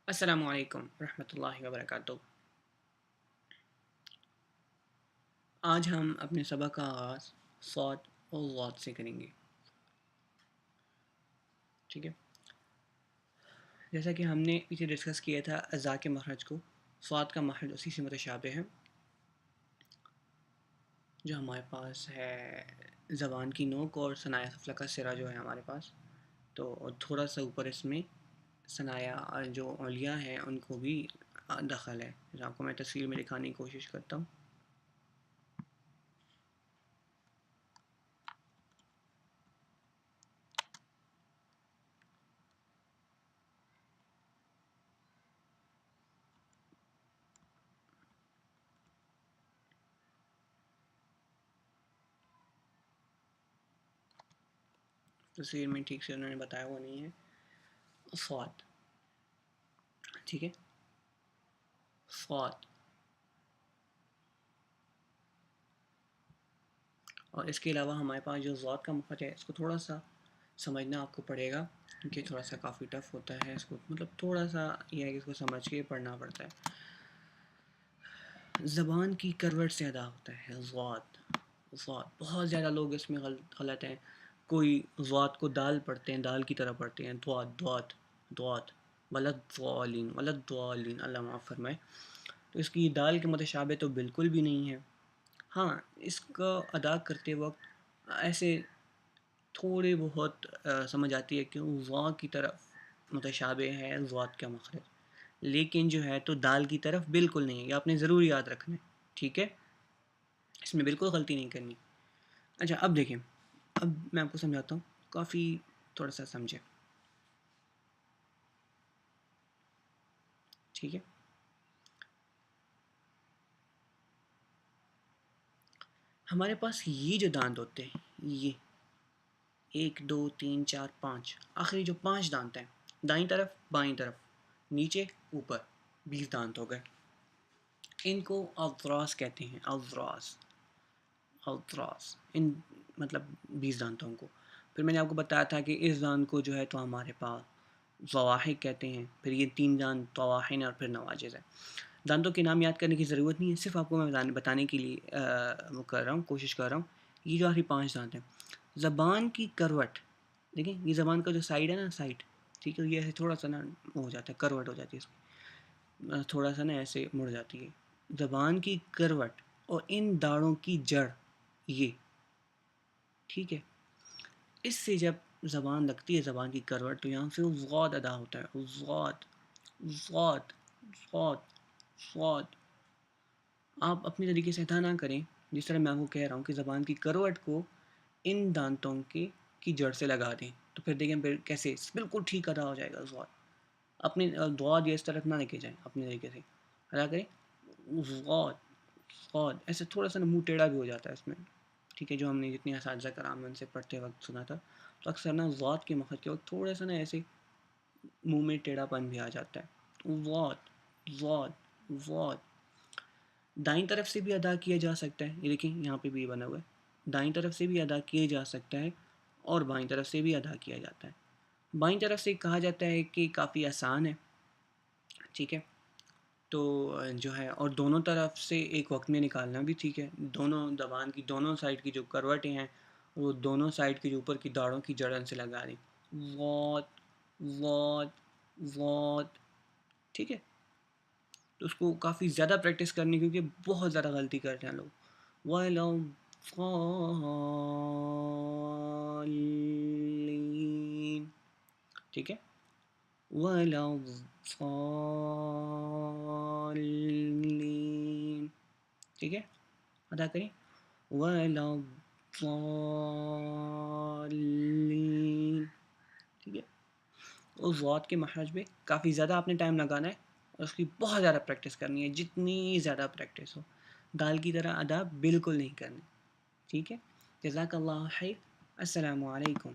السلام علیکم ورحمۃ اللہ وبرکاتہ۔ آج ہم اپنے سبق کا آغاز صاد اور ضاد سے کریں گے، ٹھیک ہے؟ جیسا کہ ہم نے پیچھے ڈسکس کیا تھا اجزاء کے مخرج کو، صاد کا مخرج اسی سے متشابہ ہے جو ہمارے پاس ہے زبان کی نوک اور ثنایا سفلی کا سرا جو ہے ہمارے پاس، تو تھوڑا سا اوپر اس میں ثنایا جو علیا ہیں ان کو بھی دخل ہے، جو آپ کو میں تصویر میں دکھانے کی کوشش کرتا ہوں۔ تصویر میں ٹھیک سے انہوں نے بتایا وہ نہیں ہے، صاد، ٹھیک ہے، صاد۔ اور اس کے علاوہ ہمارے پاس جو ضاد کا مخرج ہے اس کو تھوڑا سا سمجھنا آپ کو پڑے گا، کیونکہ تھوڑا سا کافی ٹف ہوتا ہے، اس کو مطلب تھوڑا سا یہ ہے کہ اس کو سمجھ کے پڑھنا پڑتا ہے۔ زبان کی کروٹ سے ادا ہوتا ہے ضاد، ضاد۔ بہت زیادہ لوگ اس میں غلط ہیں، کوئی ضاد کو دال پڑھتے ہیں، دال کی طرح پڑھتے ہیں، دوات دوات دوات، ولد ضالین، اللہ معاف فرمائے۔ تو اس کی دال کے متشابہ تو بالکل بھی نہیں ہے۔ ہاں، اس کا ادا کرتے وقت ایسے تھوڑے بہت سمجھ آتی ہے کہ وا کی طرف متشابہ ہے ضاد کا مخرج، لیکن جو ہے تو دال کی طرف بالکل نہیں ہے، یہ آپ نے ضرور یاد رکھنا ہے، ٹھیک ہے؟ اس میں بالکل غلطی نہیں کرنی۔ اچھا، اب دیکھیں، اب میں آپ کو سمجھاتا ہوں، کافی تھوڑا سا سمجھیں، ٹھیک ہے؟ ہمارے پاس یہ جو دانت ہوتے ہیں، یہ 1 2 3 4 5، آخری جو 5 دانت ہیں، دائیں طرف بائیں طرف نیچے اوپر، 20 دانت ہو گئے، ان کو اضراس کہتے ہیں، اضراس، اضراس، ان مطلب 20 دانتوں کو۔ پھر میں نے آپ کو بتایا تھا کہ اس دانت کو جو ہے تو ہمارے پاس ضواحک کہتے ہیں، پھر یہ 3 دانت طواحن اور پھر نواجز ہے۔ دانتوں کے نام یاد کرنے کی ضرورت نہیں ہے، صرف آپ کو میں بتانے کے لیے وہ کر رہا ہوں، کوشش کر رہا ہوں۔ یہ جو آخری 5 دانت ہیں، زبان کی کروٹ، دیکھیں یہ زبان کا جو سائڈ ہے نا، سائڈ، ٹھیک ہے، یہ ایسے تھوڑا سا نا ہو جاتا ہے، کروٹ ہو جاتی ہے اس کی، تھوڑا سا نا ایسے مڑ جاتی ہے زبان کی کروٹ، اور ان داڑھوں کی جڑ، یہ ٹھیک ہے، اس سے جب زبان لگتی ہے زبان کی کروٹ تو یہاں سے ضاد ادا ہوتا ہے، ضاد ضاد ضاد ضاد۔ آپ اپنے طریقے سے ادا نہ کریں، جس طرح میں آپ کو کہہ رہا ہوں کہ زبان کی کروٹ کو ان دانتوں کی جڑ سے لگا دیں، تو پھر دیکھیں پھر کیسے بالکل ٹھیک ادا ہو جائے گا ضاد۔ اپنے دعا اس طرف نہ لے کے جائیں، اپنے طریقے سے ادا کریں، ضاد ضاد۔ ایسے تھوڑا سا منہ ٹیڑھا بھی ہو جاتا ہے اس میں، ٹھیک ہے، جو ہم نے جتنے اساتذہ کرام ان سے پڑھتے وقت سنا تھا، تو اکثر نا ضاد کے مخرج کے وقت تھوڑا سا نا ایسے منہ میں ٹیڑھا پن بھی آ جاتا ہے، ضاد ضاد ضاد۔ دائیں طرف سے بھی ادا کیا جا سکتا ہے، یہ دیکھیں یہاں پہ بھی یہ بنا ہوا ہے، دائیں طرف سے بھی ادا کیا جا سکتا ہے اور بائیں طرف سے بھی ادا کیا جاتا ہے۔ بائیں طرف سے کہا جاتا ہے کہ کافی آسان ہے، ٹھیک ہے، تو جو ہے اور دونوں طرف سے ایک وقت میں نکالنا بھی ٹھیک ہے، دونوں زبان کی دونوں سائڈ کی جو کروٹیں ہیں وہ دونوں سائڈ کی جو اوپر کی داڑھوں کی جڑن سے لگا دیں، وات وات وات، ٹھیک ہے۔ تو اس کو کافی زیادہ پریکٹس کرنی، کیونکہ بہت زیادہ غلطی کرتے ہیں لوگ، وَلَوْ ضَالِّينَ، ٹھیک ہے، وَلَوْ ضَالِّينَ، ٹھیک ہے، ادا کریں، وَلَوْ ضَالِّينَ، ٹھیک ہے۔ اس ضاد کے مخرج میں کافی زیادہ آپ نے ٹائم لگانا ہے اور اس کی بہت زیادہ پریکٹس کرنی ہے، جتنی زیادہ پریکٹس ہو، دال کی طرح ادا بالکل نہیں کرنی، ٹھیک ہے۔ جزاک اللہ خیر، السلام علیکم۔